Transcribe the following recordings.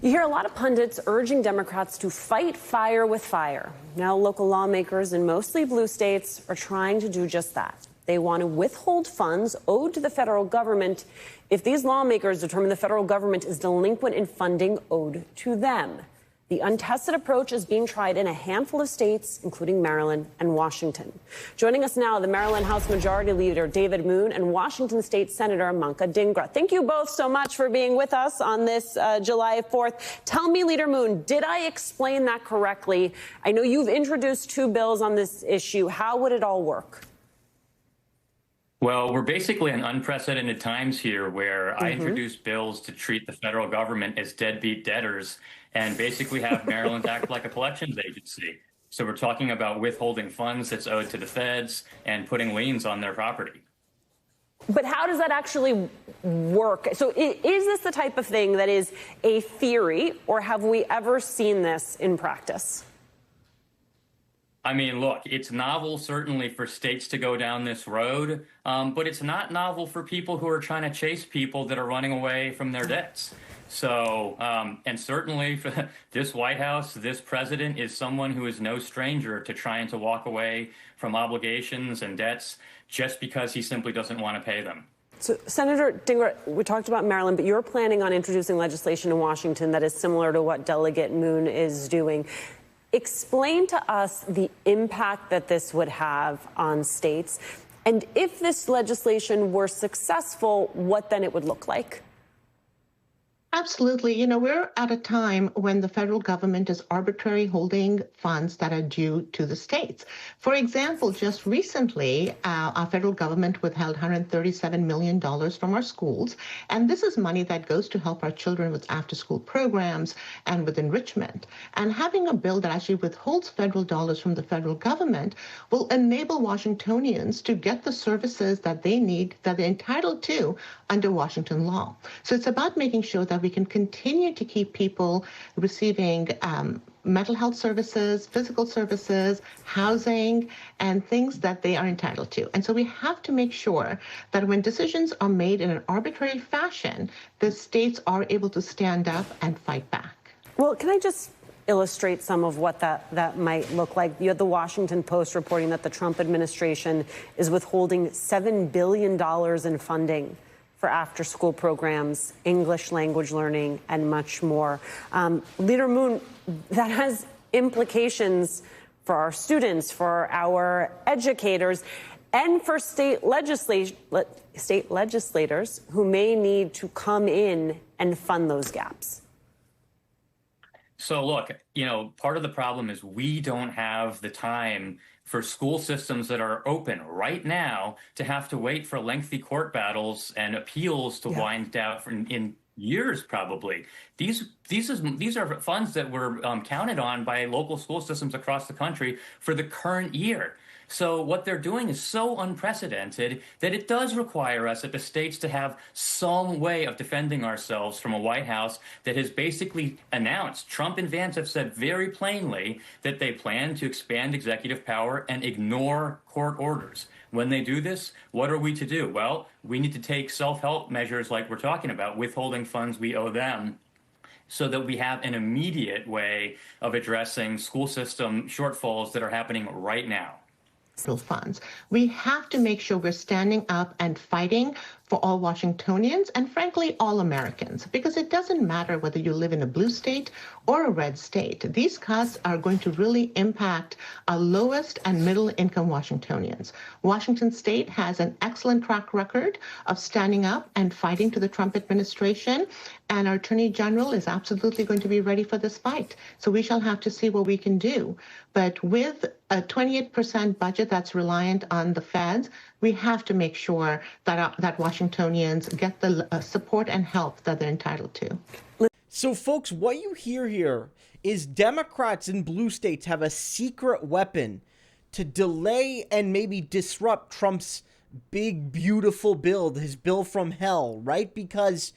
You hear a lot of pundits urging Democrats to fight fire with fire. Now, local lawmakers in mostly blue states are trying to do just that. They want to withhold funds owed to the federal government if these lawmakers determine the federal government is delinquent in funding owed to them. The untested approach is being tried in a handful of states, including Maryland and Washington. Joining us now, the Maryland House Majority Leader David Moon and Washington State Senator Manka Dhingra. Thank you both so much for being with us on this July 4th. Tell me, Leader Moon, did I explain that correctly? I know you've introduced two bills on this issue. How would it all work? Well, we're basically in unprecedented times here where I introduced bills to treat the federal government as deadbeat debtors and basically have Maryland act like a collections agency. So we're talking about withholding funds that's owed to the feds and putting liens on their property. But how does that actually work? So is this the type of thing that is a theory, or have we ever seen this in practice? I mean, look, it's novel certainly for states to go down this road, but it's not novel for people who are trying to chase people that are running away from their debts. So, and certainly for this White House, this president is someone who is no stranger to trying to walk away from obligations and debts just because he simply doesn't want to pay them. So, Senator Dhingra, we talked about Maryland, but you're planning on introducing legislation in Washington that is similar to what Delegate Moon is doing. Explain to us the impact that this would have on states, and if this legislation were successful, what then it would look like. Absolutely. You know, we're at a time when the federal government is arbitrarily holding funds that are due to the states. For example, just recently, our federal government withheld $137 million from our schools. And this is money that goes to help our children with after-school programs and with enrichment. And having a bill that actually withholds federal dollars from the federal government will enable Washingtonians to get the services that they need, that they're entitled to under Washington law. So it's about making sure that we can continue to keep people receiving mental health services, physical services, housing, and things that they are entitled to. And so we have to make sure that when decisions are made in an arbitrary fashion, the states are able to stand up and fight back. Well, can I just illustrate some of what that might look like? You had the Washington Post reporting that the Trump administration is withholding $7 billion in funding for after-school programs, English language learning, and much more. Leader Moon, that has implications for our students, for our educators, and for state legislators who may need to come in and fund those gaps. So look, you know, part of the problem is we don't have the time for school systems that are open right now to have to wait for lengthy court battles and appeals to wind down in years, probably. These are funds that were counted on by local school systems across the country for the current year. So what they're doing is so unprecedented that it does require us at the states to have some way of defending ourselves from a White House that has basically announced, Trump and Vance have said very plainly that they plan to expand executive power and ignore court orders. When they do this, what are we to do? Well, we need to take self-help measures like we're talking about, withholding funds we owe them, so that we have an immediate way of addressing school system shortfalls that are happening right now. Funds. We have to make sure we're standing up and fighting for all Washingtonians and, frankly, all Americans, because it doesn't matter whether you live in a blue state or a red state. These cuts are going to really impact our lowest and middle income Washingtonians. Washington State has an excellent track record of standing up and fighting to the Trump administration, and our Attorney General is absolutely going to be ready for this fight. So we shall have to see what we can do. But with a 28% budget that's reliant on the feds, we have to make sure that Washingtonians get the support and help that they're entitled to. So, folks, what you hear here is Democrats in blue states have a secret weapon to delay and maybe disrupt Trump's big, beautiful bill, his bill from hell, right? Because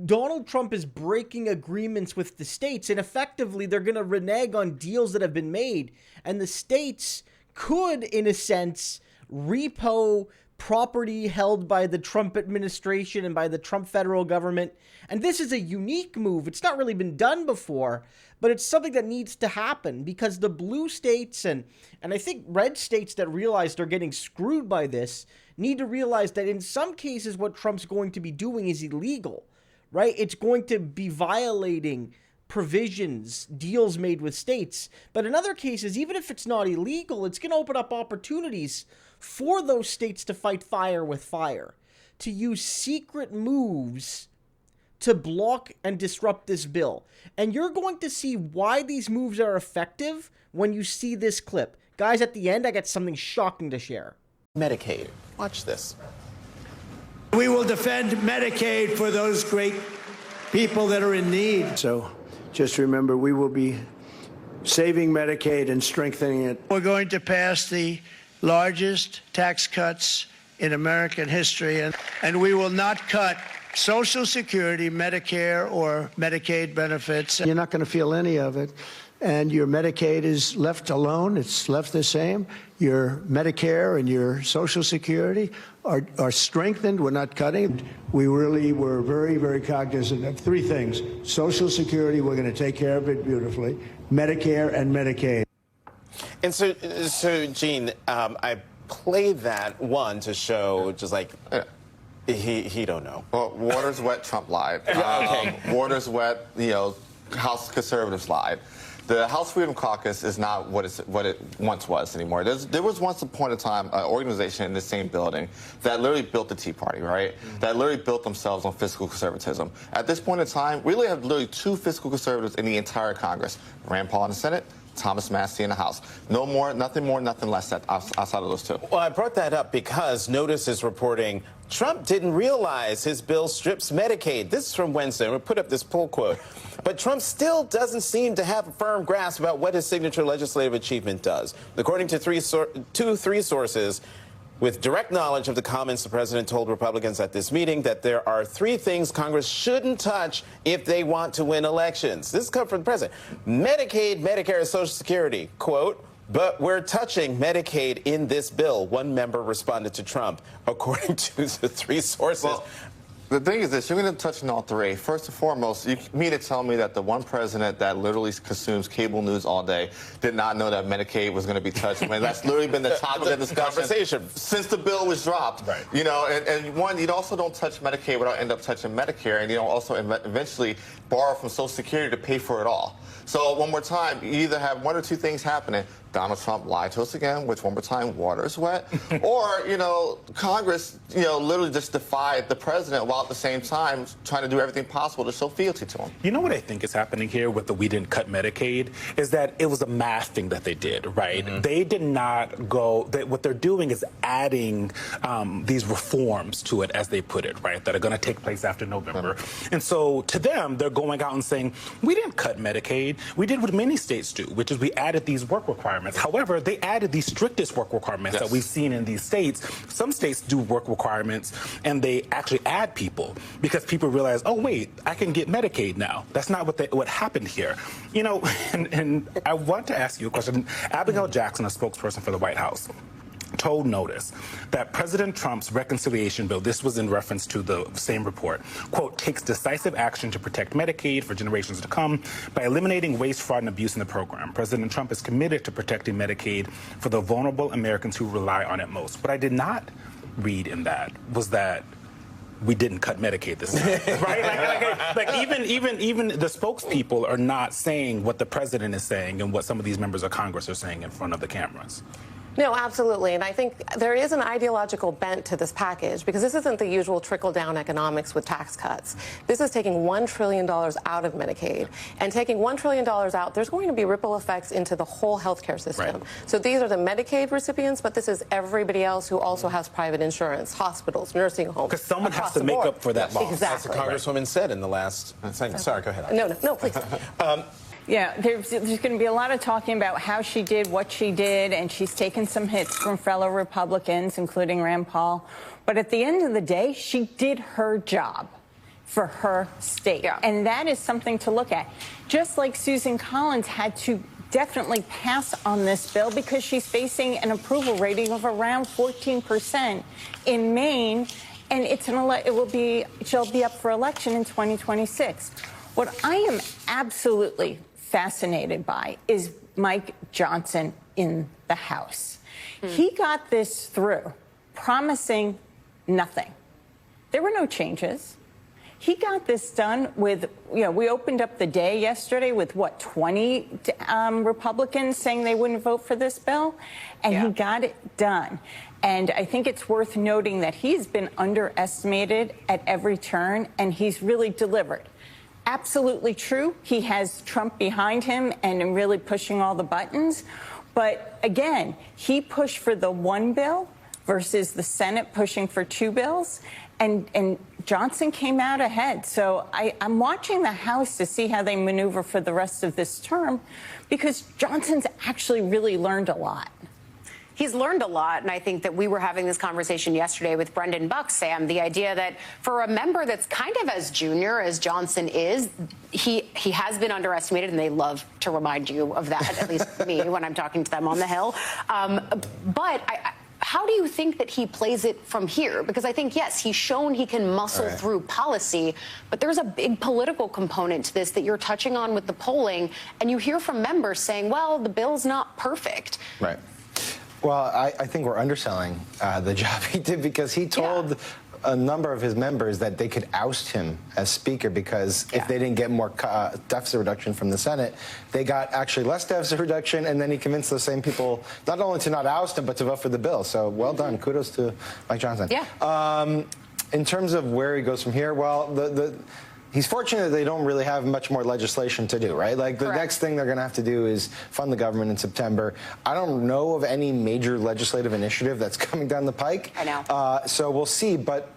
Donald Trump is breaking agreements with the states, and effectively they're going to renege on deals that have been made, and the states could, in a sense, repo property held by the Trump administration and by the Trump federal government. And this is a unique move. It's not really been done before, but it's something that needs to happen because the blue states and I think red states that realize they're getting screwed by this need to realize that in some cases what Trump's going to be doing is illegal, right? It's going to be violating provisions, deals made with states. But in other cases, even if it's not illegal, it's going to open up opportunities for those states to fight fire with fire, to use secret moves to block and disrupt this bill. And you're going to see why these moves are effective when you see this clip. Guys, at the end, I got something shocking to share. Medicaid. Watch this. We will defend Medicaid for those great people that are in need. So just remember, we will be saving Medicaid and strengthening it. We're going to pass the largest tax cuts in American history, and we will not cut Social Security, Medicare, or Medicaid benefits. You're not going to feel any of it. And your Medicaid is left alone. It's left the same. Your Medicare and your Social Security are strengthened. We're not cutting. We really were very, very cognizant of three things. Social Security, we're going to take care of it beautifully. Medicare and Medicaid. And so Gene, I played that one to show just like he don't know. Well, water's wet, Trump lied. Okay. Water's wet, House conservatives lied. The House Freedom Caucus is not what it once was anymore. There was once upon a time an organization in the same building that literally built the Tea Party, right? Mm-hmm. That literally built themselves on fiscal conservatism. At this point in time, we really have literally two fiscal conservatives in the entire Congress: Rand Paul in the Senate, Thomas Massie in the House. No more, nothing less outside of those two. Well, I brought that up because Notice is reporting Trump didn't realize his bill strips Medicaid. This is from Wednesday. We'll put up this pull quote. But Trump still doesn't seem to have a firm grasp about what his signature legislative achievement does. According to three sources with direct knowledge of the comments, the president told Republicans at this meeting that there are three things Congress shouldn't touch if they want to win elections. This comes from the president. Medicaid, Medicare, and Social Security, quote, but we're touching Medicaid in this bill, one member responded to Trump, according to the three sources. Well, the thing is this, you're going to touch on all three. First and foremost, you mean to tell me that the one president that literally consumes cable news all day did not know that Medicaid was going to be touched? I mean, that's literally been the topic of discussion conversation since the bill was dropped. Right. And one, you also don't touch Medicaid without end up touching Medicare, and you don't also eventually borrow from Social Security to pay for it all. So one more time, you either have one or two things happening. Donald Trump lied to us again, which one more time, water is wet. Or, Congress, literally just defied the president while at the same time trying to do everything possible to show fealty to him. You know what I think is happening here with the we didn't cut Medicaid is that it was a math thing that they did, right? Mm-hmm. They did not go, what they're doing is adding these reforms to it, as they put it, right, that are going to take place after November. Mm-hmm. And so to them, they're going out and saying, we didn't cut Medicaid. We did what many states do, which is we added these work requirements. However, they added the strictest work requirements that we've seen in these states. Some states do work requirements and they actually add people because people realize, oh, wait, I can get Medicaid now. That's not what happened here. And I want to ask you a question. Abigail Jackson, a spokesperson for the White House, told Notice that President Trump's reconciliation bill, this was in reference to the same report, quote, takes decisive action to protect Medicaid for generations to come by eliminating waste, fraud, and abuse in the program. President Trump is committed to protecting Medicaid for the vulnerable Americans who rely on it most. What I did not read in that was that we didn't cut Medicaid this time, right? Like even the spokespeople are not saying what the president is saying and what some of these members of Congress are saying in front of the cameras. No, absolutely. And I think there is an ideological bent to this package because this isn't the usual trickle-down economics with tax cuts. This is taking $1 trillion out of Medicaid. And taking $1 trillion out, there's going to be ripple effects into the whole healthcare system. Right. So these are the Medicaid recipients, but this is everybody else who also has private insurance, hospitals, nursing homes. Because someone has to make up for that loss. Exactly. As the Congresswoman said in the last segment. Sorry, go ahead. No, please. Yeah, there's going to be a lot of talking about how she did what she did, and she's taken some hits from fellow Republicans, including Rand Paul. But at the end of the day, she did her job for her state. Yeah. And that is something to look at. Just like Susan Collins had to definitely pass on this bill because she's facing an approval rating of around 14% in Maine, and she'll be up for election in 2026. What I am absolutely fascinated by is Mike Johnson in the House. He got this through, promising nothing. There were no changes. He got this done with, we opened up the day yesterday with, 20 Republicans saying they wouldn't vote for this bill, and he got it done. And I think it's worth noting that he's been underestimated at every turn, and he's really delivered. Absolutely true. He has Trump behind him and really pushing all the buttons. But again, he pushed for the one bill versus the Senate pushing for two bills. And Johnson came out ahead. So I'm watching the House to see how they maneuver for the rest of this term, because Johnson's actually really learned a lot. He's learned a lot, and I think that we were having this conversation yesterday with Brendan Buck, Sam, the idea that for a member that's kind of as junior as Johnson is, he has been underestimated, and they love to remind you of that, at least me, when I'm talking to them on the Hill. How do you think that he plays it from here? Because I think, yes, he's shown he can muscle through policy, but there's a big political component to this that you're touching on with the polling, and you hear from members saying, well, the bill's not perfect. Right. Well, I think we're underselling the job he did, because he told a number of his members that they could oust him as Speaker because if they didn't get more deficit reduction from the Senate, they got actually less deficit reduction, and then he convinced those same people not only to not oust him, but to vote for the bill. So well done. Kudos to Mike Johnson. Yeah. In terms of where he goes from here, well, he's fortunate that they don't really have much more legislation to do, right? Like, the next thing they're going to have to do is fund the government in September. I don't know of any major legislative initiative that's coming down the pike. I know. So we'll see. But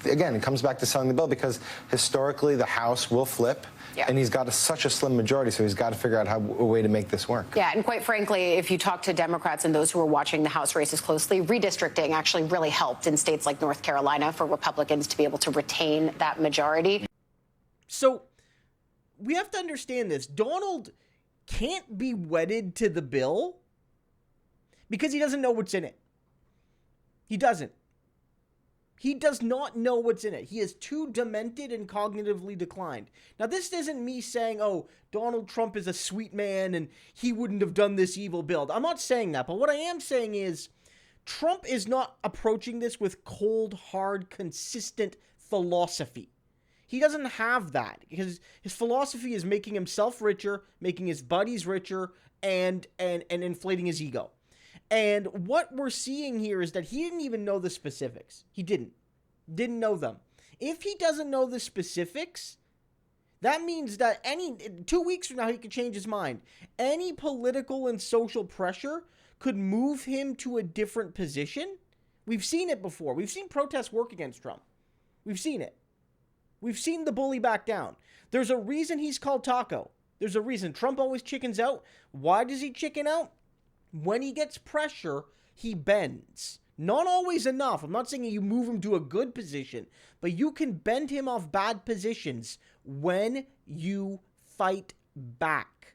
again, it comes back to selling the bill, because historically the House will flip. And he's got such a slim majority, so he's got to figure out a way to make this work. Yeah, and quite frankly, if you talk to Democrats and those who are watching the House races closely, redistricting actually really helped in states like North Carolina for Republicans to be able to retain that majority. So we have to understand this. Donald can't be wedded to the bill because he doesn't know what's in it. He doesn't. He does not know what's in it. He is too demented and cognitively declined. Now, this isn't me saying, oh, Donald Trump is a sweet man and he wouldn't have done this evil bill. I'm not saying that. But what I am saying is Trump is not approaching this with cold, hard, consistent philosophy. He doesn't have that, because his philosophy is making himself richer, making his buddies richer, and inflating his ego. And what we're seeing here is that he didn't even know the specifics. He didn't know them. If he doesn't know the specifics, that means that 2 weeks from now, he could change his mind. Any political and social pressure could move him to a different position. We've seen it before. We've seen protests work against Trump. We've seen it. We've seen the bully back down. There's a reason he's called Taco. There's a reason. Trump always chickens out. Why does he chicken out? When he gets pressure, he bends. Not always enough. I'm not saying you move him to a good position, but you can bend him off bad positions when you fight back.